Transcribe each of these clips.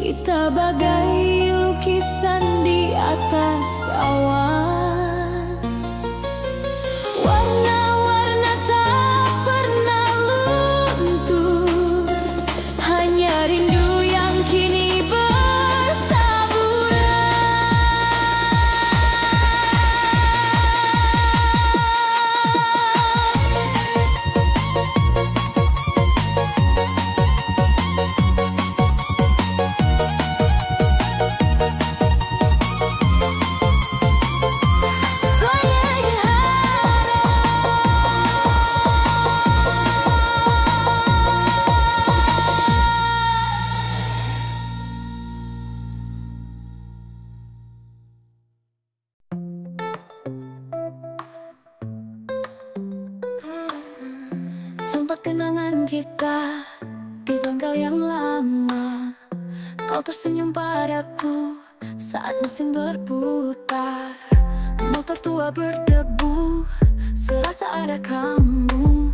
Kita bagai lukisan di atas awan. Warna-warna tak pernah luntur, hanya rindu yang kini bertaburan. Tempat kenangan kita di bengkel yang lama, kau tersenyum padaku saat mesin berputar. Motor tua berdebu, serasa ada kamu.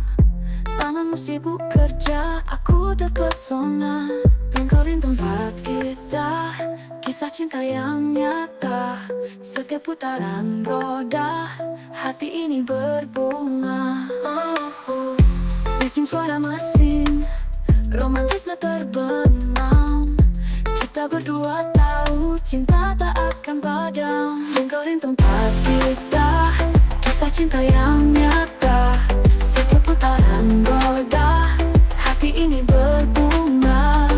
Tanganmu sibuk kerja, aku terpesona. Bengkelin tempat kita, kisah cinta yang nyata. Setiap putaran roda, hati ini berbunga. Bising suara mesin, romantisme terbenam. Kita berdua tahu cinta tak akan padam. Bengkelin Lingkarin tempat kita, kisah cinta yang nyata. Setiap putaran roda, hati ini berbunga.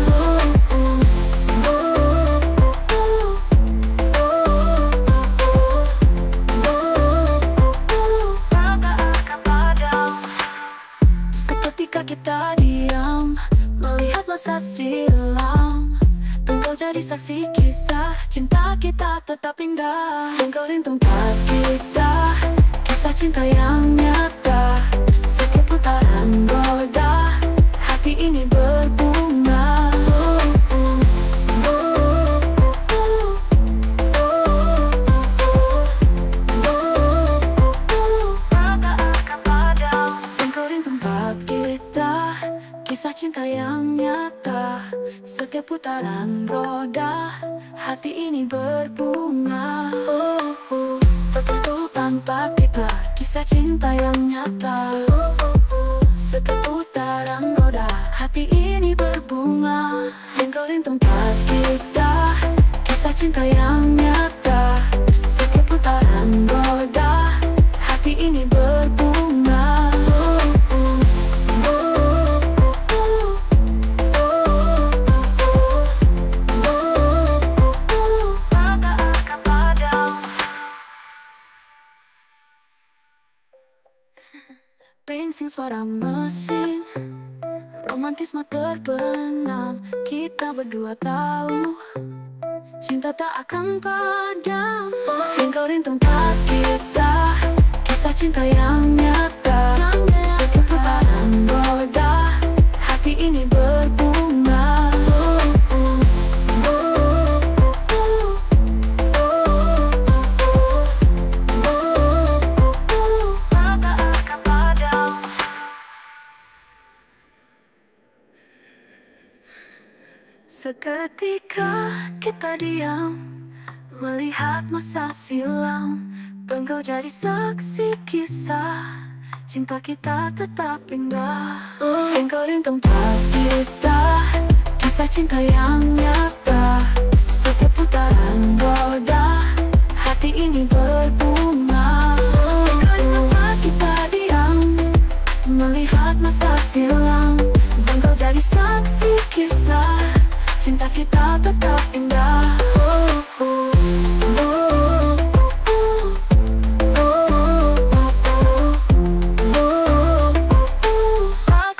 Seketika kita diam, melihat masa silam. Engkau jadi saksi kisah cinta kita tetap indah. Lingkarin tempat kita, kisah cinta yang nyata. Setiap putaran roda, hati ini berbunga. Lingkarin tempat kita, kisah cinta yang nyata. Setiap putaran roda, hati ini berbunga. Betul tanpa kita, kisah cinta yang nyata. Setiap putaran roda, hati ini berbunga. Lingkarin tempat kita, kisah cinta yang nyata. Setiap putaran roda, hati ini berbunga. Ringsing suara mesin, romantisme terbenam. Kita berdua tahu cinta tak akan padam. Lingkarin tempat kita, kisah cinta yang nyata. Setiap putaran roda, hati ini berbunga. Seketika kita diam, melihat masa silam. Engkau jadi saksi kisah cinta kita tetap indah. Lingkarin tempat kita, kisah cinta yang nyata. Setiap putaran roda, hati ini berbunga. Lingkarin tempat kita diam, melihat masa silam. Engkau jadi saksi kisah cinta kita tetap indah.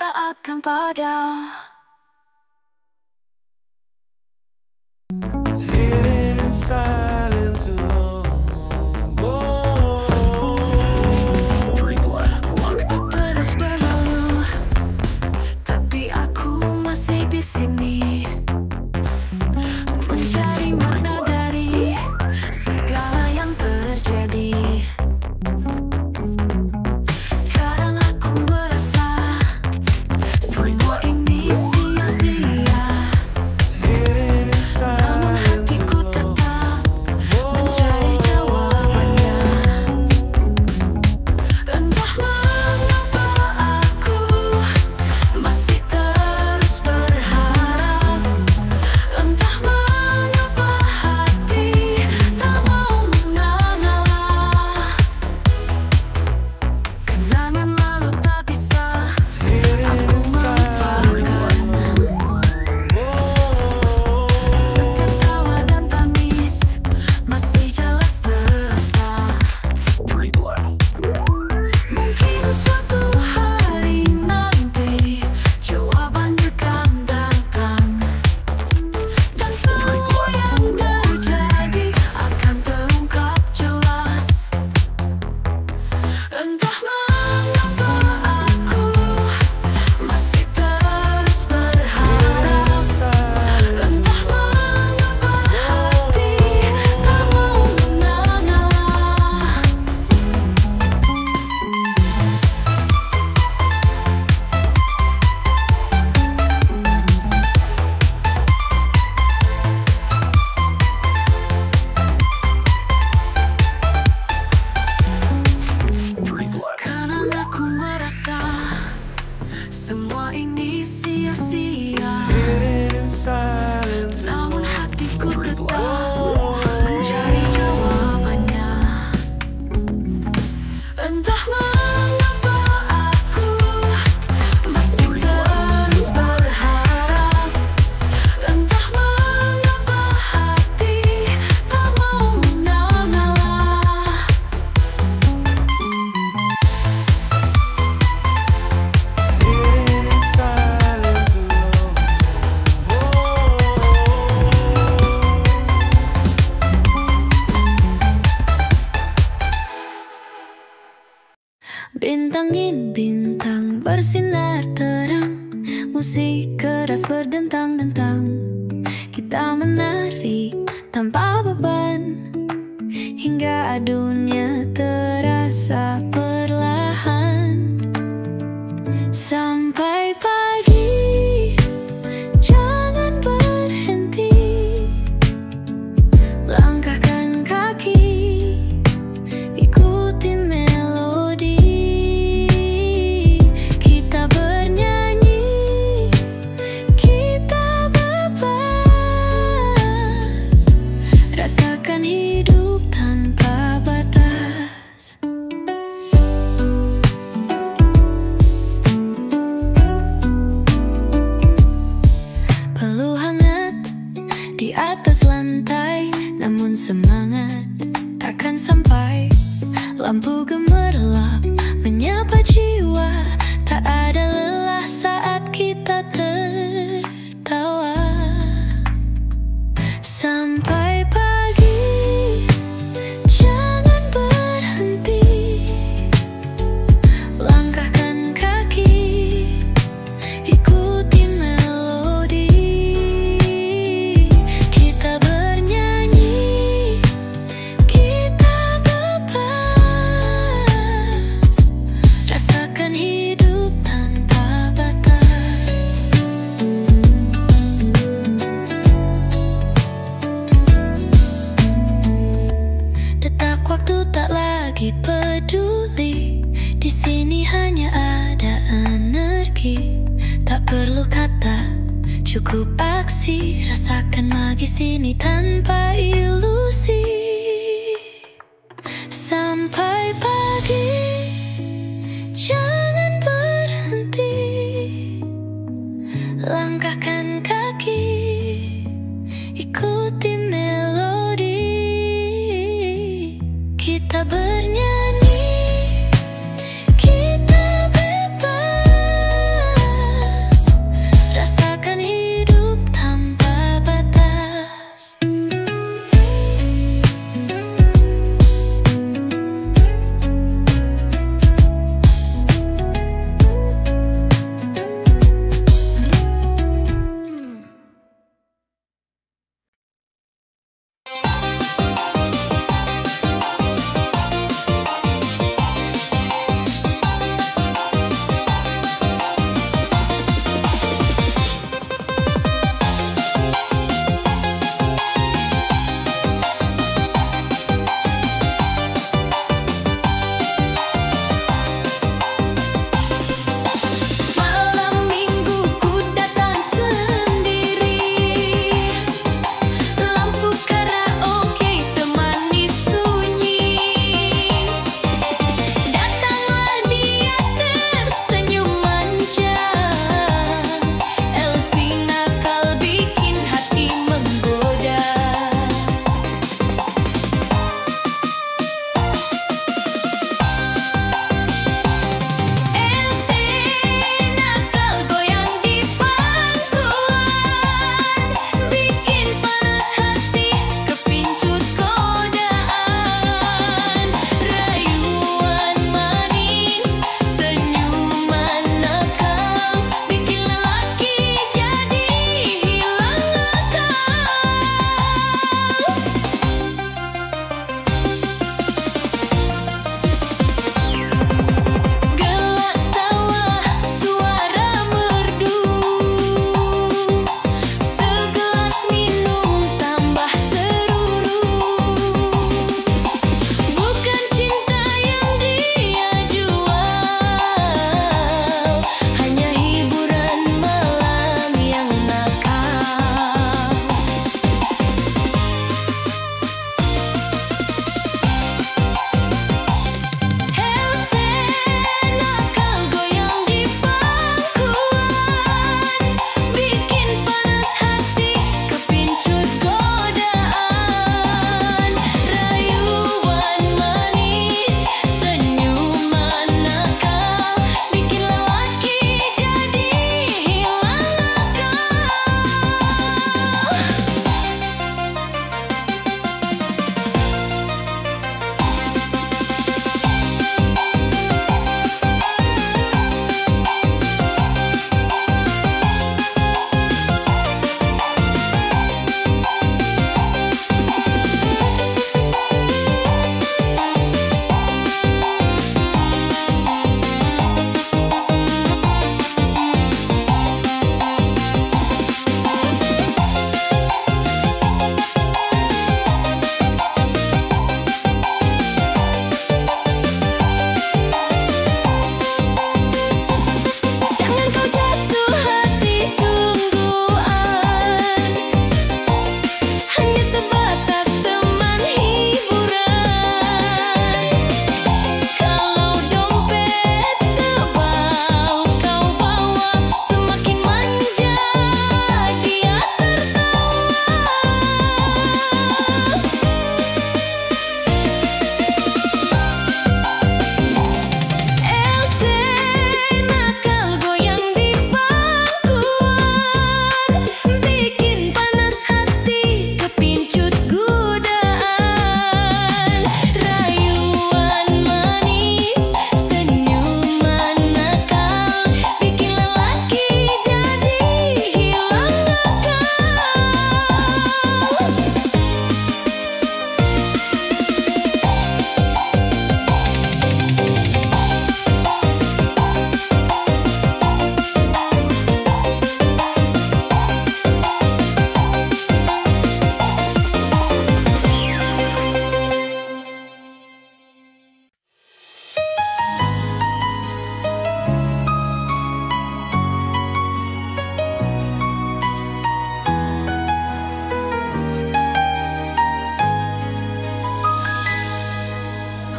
Tak akan padam. Sitting in silence alone, Pintangin bintang bersinar terang, musik keras berdentang-dentang. Kita menari tanpa beban, hingga dunia terasa perlahan. Sampai pagi, jangan berhenti. Langkahkan kaki, ikuti melodi. Kita bernyanyi, kita bebas. Rasakan hidup tanpa batas. Peluk hangat di atas lantai, namun semangat takkan sampai. Lampu gemerlap menyapa jiwa, tak ada lelah saat kita tertawa. Sampai pagi, jangan berhenti. Langkahkan kaki, ikuti melodi. Kita bernyanyi, kita bebas. Rasakan hidup tanpa batas. Detak waktu tak lagi peduli. Di sini hanya ada energi. Tak perlu kata, cukup aksi. Rasakan magis ini tanpa ilusi. Sampai pagi, jangan berhenti. Langkahkan kaki, ikuti melodi. Kita bernyanyi, kita bebas. Rasakan hidup tanpa batas.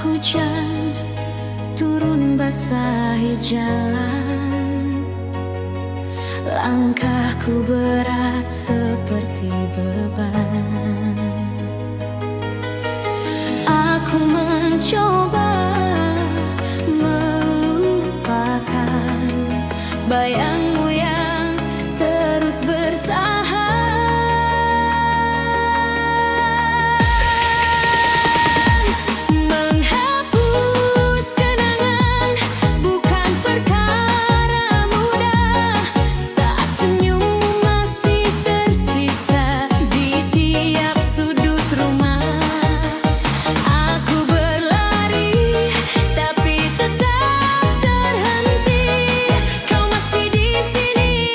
hujan turun basahi jalan, langkahku berat seperti beban. Aku mencoba melupakan bayangmu yang terus bertahan. Menghapus kenangan bukan perkara mudah, saat senyummu masih tersisa di tiap sudut rumah. Aku berlari tapi tetap terhenti, kau masih di sini,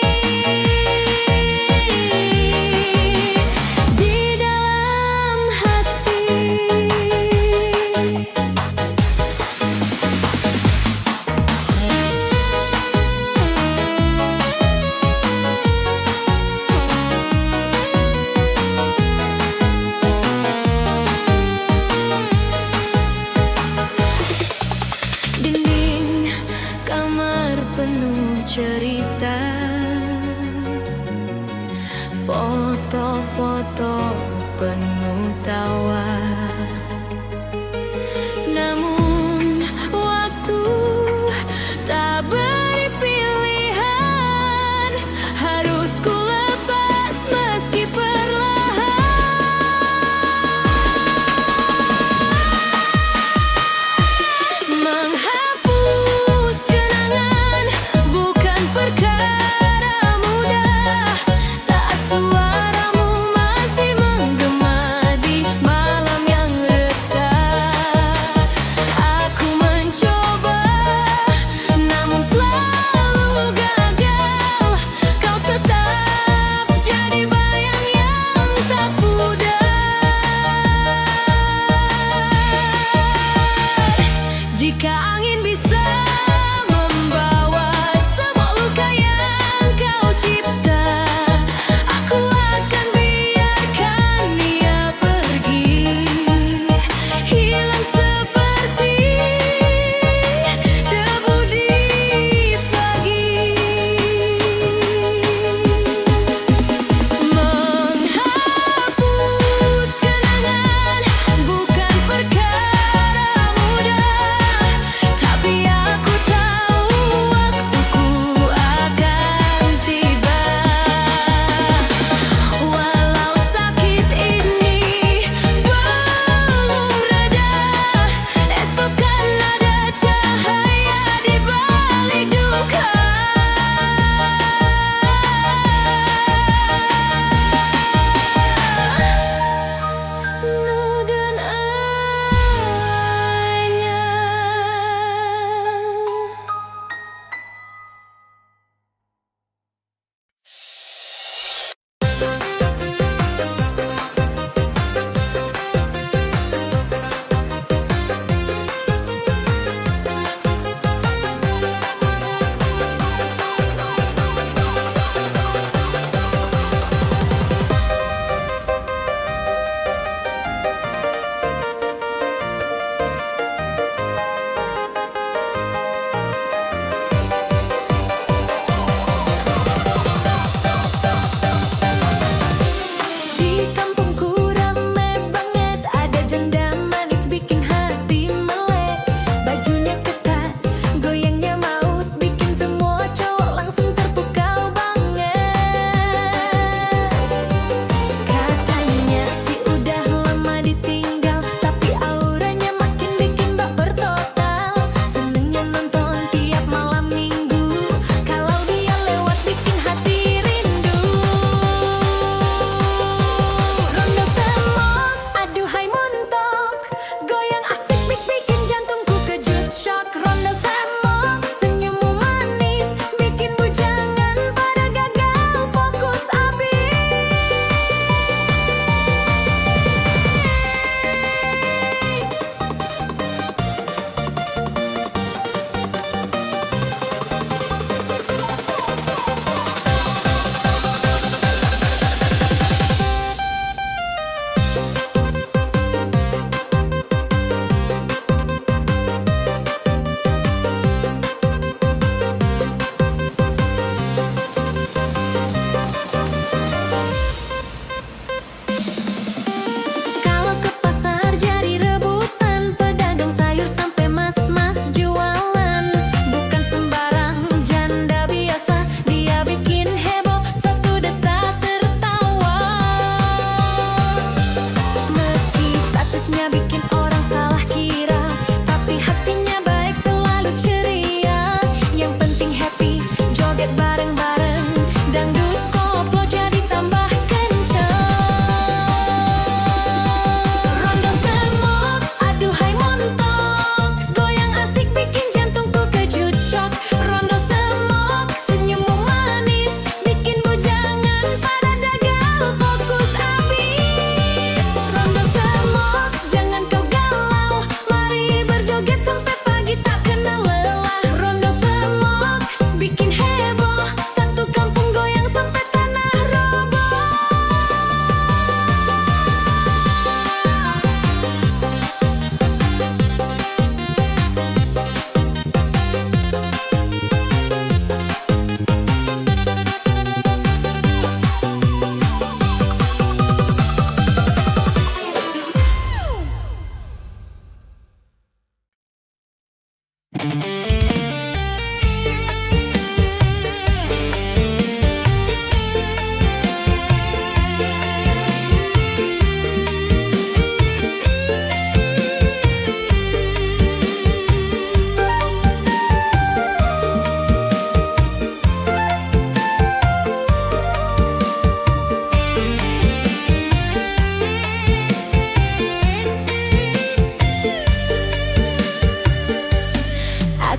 di dalam hati. Dinding kamar penuh cerita, foto-foto penuh tawa. Namun waktu tak beri pilihan, harus ku lepas meski perlahan. Menghapus kenangan bukan perkara mudah, saat suaramu masih menggema di malam yang resah. Aku mencoba namun selalu gagal, kau tetap jadi bayang yang tak pudar. Jika angin bisa membawa semua luka yang kau cipta, aku akan biarkan dia pergi, hilang seperti debu di pagi. Menghapus kenangan bukan perkara mudah,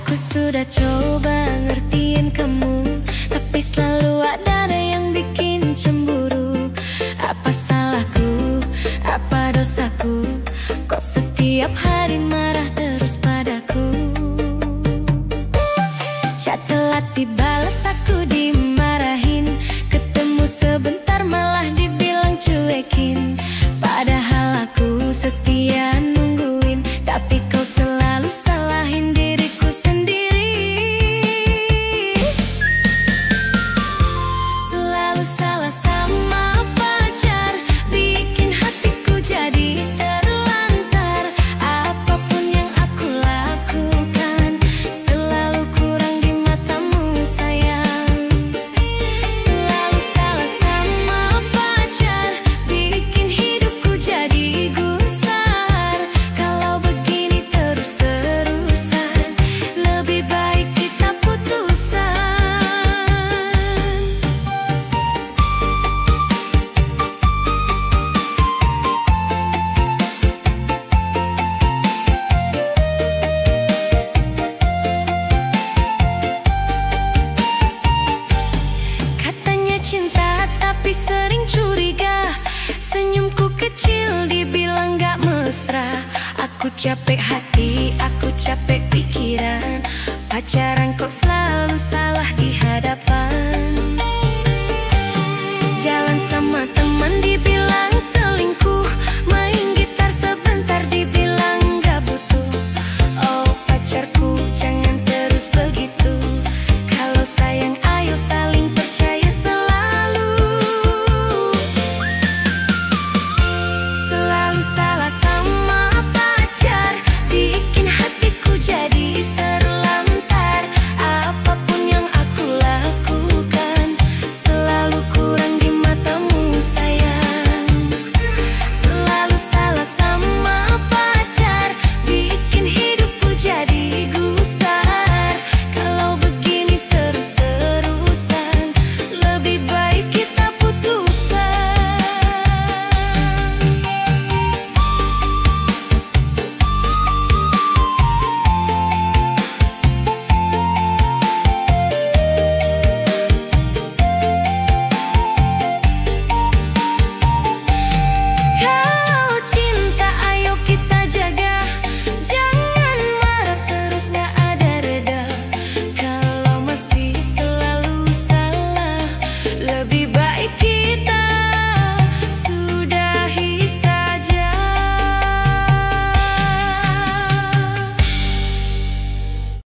Aku sudah coba ngertiin kamu, tapi selalu ada yang bikin cemburu. Apa salahku, apa dosaku, kok setiap hari marah terus padaku. Chat telat dibalas aku dimarahin, ketemu sebentar malah dibilang cuekin. Padahal aku setia nungguin, tapi kau selalu salahin diriku sendiri. Selalu salah sama pacar, bikin hatiku jadi terlantar. Apapun yang aku lakukan selalu kurang di matamu sayang. Selalu salah sama pacar, bikin hidupku jadi gusar. Kalau begini terus-terusan, lebih baik kita putusan. Katanya cinta tapi sering curiga, senyumku kecil dibilang gak mesra. Aku capek hati, aku capek pikiran, pacaran kok selalu salah di hadapan. Jalan sama teman dibilang selingkuh, main gitar sebentar dibilang gak butuh. Oh pacarku